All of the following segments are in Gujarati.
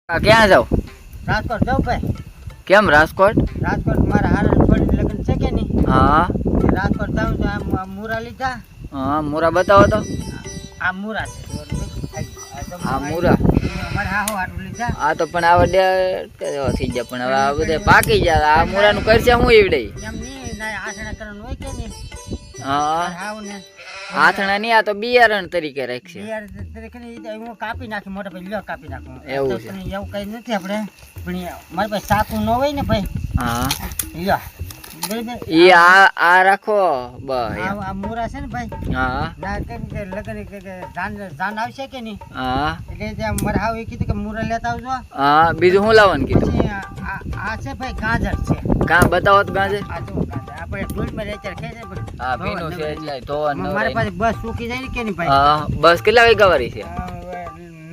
ક્યાં જાવ? રાજકોટ જાઉં ભાઈ. કેમ રાજકોટ? રાજકોટ મારા હારા છોડી લગ્ન છે કે નહીં? હા રાજકોટ જાઉં તો આમ મુરા લીધા. હા મુરા બતાવો તો. આ મુરા છે. આ મુરા મારે હાહો હાટું લીધા. આ તો પણ આ થઈ ગયા પણ હવે આ બધે પાકી જાય. આ મુરાનું કરશે હું એવડે? એમ નહીં ના આસણા કરવાનું હોય કે નહીં? હા હાવ ને આથણા નહીં, આ તો બિયારણ તરીકે રાખશે. યાર તરીકે નહીં હું કાપી નાખી મોટા ભાઈ લ્યો કાપી નાખું. એવું છે. પણ એવું કઈ નથી આપણે પણ મારી પાસે સાકું ન હોય ને ભાઈ. હા લ્યો બરાબર. ઈ આ રાખો બસ. આ મુરા છે ને ભાઈ. હા ના કે લગન કે જાન આવશે કે નહીં? હા એટલે ત્યાં મારે હાવ એ કીધું કે મુરા લેતા આવજો. હા બીજું શું લાવવાનું કીધું? પછી આ છે ભાઈ ગાજર છે. કાં બતાવો તો ગાજર. આ જો ગાજર આપણે ધૂળમાં રેચર ખેંચે પણ હા ભીનું છે એટલે ધોવાનું મારી પાસે બસ સૂકી જાય ને કે નહીં ભાઈ? હા બસ કેટલા વાગ્યા વાળી છે?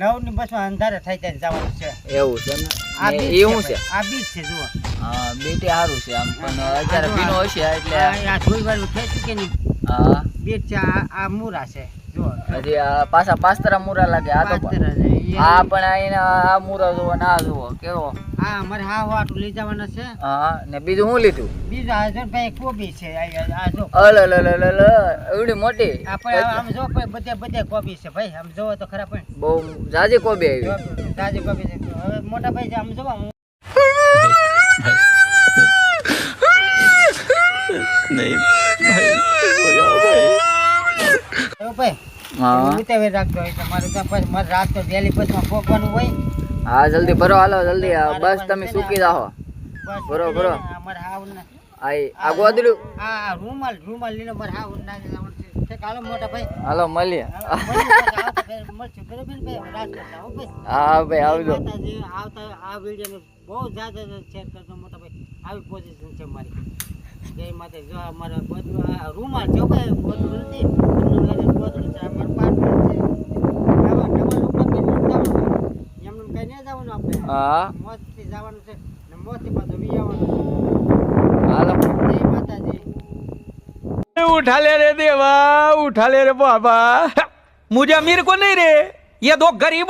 9 ની બસમાં અંધારે થઈ જાય જવાનું છે. એવું છે ને આ ને બીજ એ શું છે છે? આ બીજ છે જુઓ. હા બેટી સારું છે આમ પણ અત્યારે ભીનું હશે એટલે આ ધૂળવાળું ખેંચ્યું કે નહીં? હા બીજ છે. આ મુરા છે જુઓ. હજી આ પાછા પાસ્તરા મુરા લાગે. આ તો પાસ્તરા છે. આ પણ આ મુરા જુઓ ના જુઓ કેવો. હા મારે હા વાટું લઈ જવાના છે. હા ને બીજું શું લીધું? બીજું આ જો ભાઈ કોબી છે. આ જો એવડી મોટી આપણે આમ જો બધે બધે કોબી છે ભાઈ. આમ જોવો તો ખરા પણ બહુ જાજી કોબી આવી. તાજી કોબી છે. હવે મોટા ભાઈ આમ જોવા હું નહીં ભાઈ હા ઉતાવી રાખજો એટલે મારે ત્યાં પછી મારે રાત તો વહેલી બસમાં પહોંચવાનું હોય. હા જલ્દી ભરો હાલો જલ્દી બસ તમે સૂકી જાઓ. બસ ભરો ભરો. મારે હાવ ને આ ગોદડું આ રૂમાલ લીલો મારે હાવ ના જવાનું છે. હાલો મોટા ભાઈ હાલો મળીએ. મળશું બરાબર ને ભાઈ? રાજકોટ જાઓ ભાઈ. હા ભાઈ આવજો. માતાજી આવતા આ વિડીયોને બહુ જ્યાદા શેર કરજો મોટા ભાઈ. આવી પોઝિશન છે મારી. જય માતા. જો અમારા ગોદડું આ રૂમાલ જો ભાઈ ગોદડું નથી ગોદડું છે. અમારું પાટણ છે. ડબલ ઉપર એમને કઈ નહીં જવાનું આપણે. હા મોજથી જવાનું છે ને મોજથી પાછું વી આવવાનું છે. હાલો. જય માતાજી. उठा ले रे देवा, उठा ले रे बाबा। मुझे अमीर को नहीं रे, ये दो गरीब